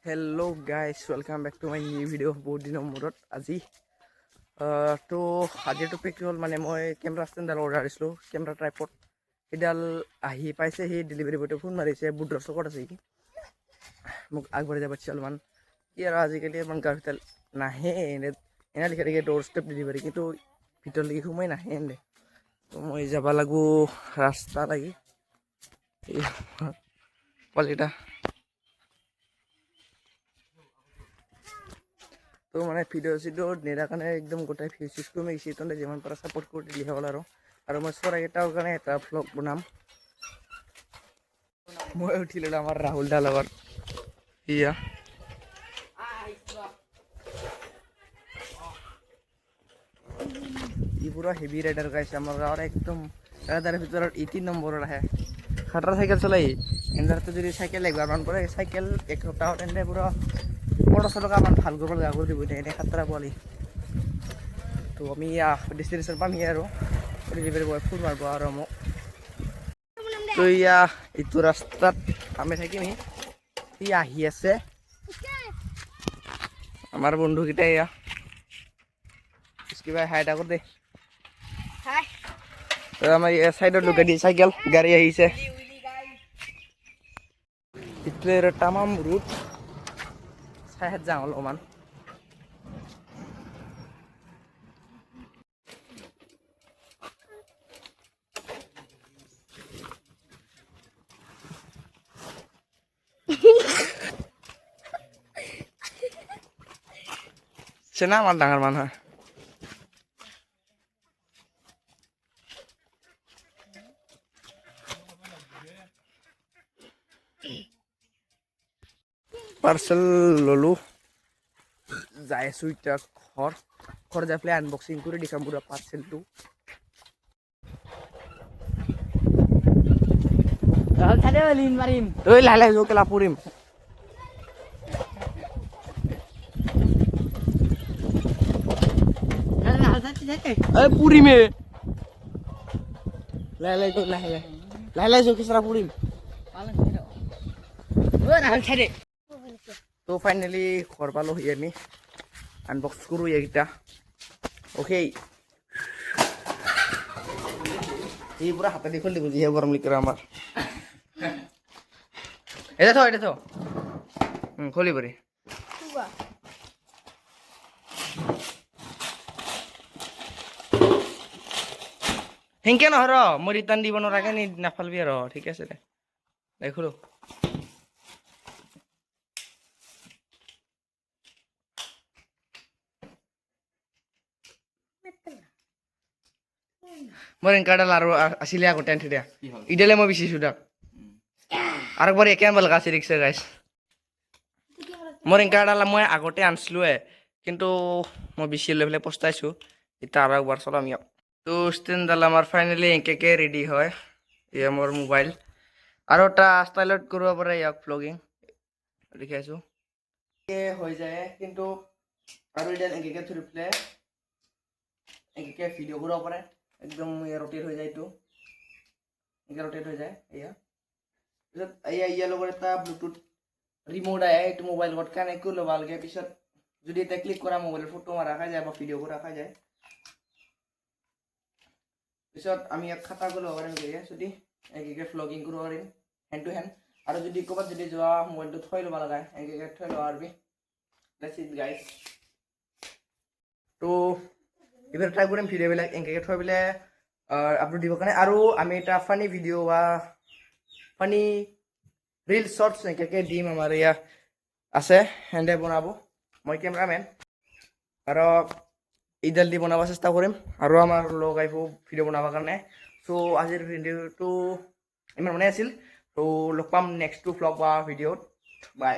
Hello guys, welcome back to my new video. বহুত দিনৰ মূৰত আজি তো আজিৰ টপিক হ'ল মানে মই কেমেৰা ষ্টেণ্ডডাল অৰ্ডাৰ দিছিলোঁ, কেমেৰা ট্ৰাইপড সেইডাল আহি পাইছে। সেই ডেলিভাৰী বয়টোৱে ফোন মাৰিছে, বুধৰ চকত আছে কি মোক আগবাঢ়ি যাব দিছে অলপমান। কি আৰু আজিকালি ইমান গাঁৱৰ ভিতৰত নাহে, এনে লিখা থাকে ডোৰ ষ্টেপ ডেলিভাৰী, কিন্তু ভিতৰলৈকে সোমাই নাহে এনে। তো মই যাব লাগো ৰাস্তা লাগি পোৱালিকেইটা। তো মানে ভিডিঅ' নেৰা কাৰণে একদম গোটেই ফিউজ চিউজ কৰি মাৰিছে, তহঁতে যিমান পাৰা ছাপোৰ্ট কৰি দিলে হ'ল। আৰু মই চৰাইকেইটাৰ কাৰণে এটা ভ্লগ বনাম। মই উঠিলোঁ আমাৰ ৰাহুল দাৰ লগত, ইয়া ই পুৰা হেভি ৰাইডাৰ গাইছে আমাৰ গাঁৱৰ, একদম ৰাইডাৰৰ ভিতৰত 18 নম্বৰত আহে। খাটাৰা চাইকেল চলাই এণ্ডাৰটো যদি চাইকেল একবাৰমান পৰে, চাইকেল এক সপ্তাহত এনে পুৰা 1500 টকা মান ভাল কৰিব লগা কৰি দিব এনে খাটাৰা পোৱালি। তো আমি ডেষ্টিনেশ্যন পাম আৰু ডেলিভাৰী বয় ফোন মাৰিব আৰু মোক। তো এইটো ৰাস্তাত আমি থাকিম, সি আহি আছে আমাৰ বন্ধুকেইটা। কিবা হাই এটা দে, আমাৰ চাইডত লুকাই দিয়ে চাইকেল, গাড়ী আহিছে। ইটলে তামাম ৰুট চাই যাওঁ অলপমান। চেনা আমাৰ ডাঙৰ মানুহ পাৰ্চেল ললোঁ, যাই আছোঁ এতিয়া ঘৰ যাই পেলাই আনবক্সিং কৰি দেখাম পুৰা পাৰ্চেলটো। লাহে লাহে যোৱা কেলা পৰিম। পুৰিমে লাহে লাহে লাহে লাহে লাহে যোৱা কেঁচৰা পুৰিম। তো ফাইনেলি ঘৰ পালোহি, আমি আনবক্স কৰোঁ এইকেইটা। অ'কে, এই পুৰা হাতে দি খুলি দিব যিহে গৰম লিখিৰা আমাৰ। এটা থ খুলি পৰি সেনকে নহয় ৰ, মই ৰিটাৰ্ণ দিব নোৱাৰাকে নাফালবি আৰু, ঠিক আছে দে দেখো। মোৰ এংকাৰডাল আৰু আছিলে আগতে আনি থৈ দিয়া, ইডালে মই বিচাৰিছোঁ তাক আৰু একবাৰ একে আনিব লগা আছে ৰিক্সা গাইছ। মোৰ এংকাৰডাল মই আগতে আনিছিলোঁৱে, কিন্তু মই বেছি লৈ পেলাই পস্তাইছোঁ। এতিয়া আৰু একবাৰ চলাম ইয়াক। তো ষ্টেণ্ডডাল আমাৰ ফাইনেলি এংকে ৰেডি হয়। এয়া মোৰ মোবাইল, আৰু এটা ষ্টাইলত কৰিব পাৰে ইয়াক ভ্লগিং দেখাইছোঁ হৈ যায়, কিন্তু আৰু এডাল এংকে থৈ পেলাই এংকে ভিডিঅ' কৰিব পাৰে। একদম ৰটেট হৈ যায়, এইটো এনেকৈ ৰটেট হৈ যায়। পিছত ইয়াৰ লগত এটা ব্লুটুথ ৰিমোট আহে, এইটো মোবাইল লগত কানেক্ট কৰি ল'ব লাগে। পিছত যদি এটা ক্লিক কৰা মোবাইলৰ ফটো মাৰা খাই যায় বা ভিডিঅ' কৰা খাই যায়, পিছত আমি ইয়াক খাটা কৰি ল'ব পাৰিম। যদি এনেকৈ ভ্লগিং কৰিব পাৰিম হেণ্ড টু হেণ্ড। আৰু যদি ক'ৰবাত যদি যোৱা মোবাইলটো থৈ ল'ব লগা, এনেকৈ থৈ ল'ব পাৰিবি। That's it guys. তো এইবাৰ ট্ৰাই কৰিম ভিডিঅ'বিলাক এনেকৈ থৈ পেলাই আপলোড দিবৰ কাৰণে। আৰু আমি এটা ফানি ভিডিঅ' বা ফানি ৰিল শ্বৰ্টছ এনেকৈ দিম। আমাৰ ইয়াত আছে সেনেকৈ বনাব, মই কেমেৰামেন, আৰু এইডাল দি বনাব চেষ্টা কৰিম। আৰু আমাৰ লগ আহিব ভিডিঅ' বনাবৰ কাৰণে। চ' আজিৰ ভিডিঅ'টো ইমান মানে আছিল। ত' লগ পাম নেক্সটটো ভ্লগ বা ভিডিঅ'ত। বাই।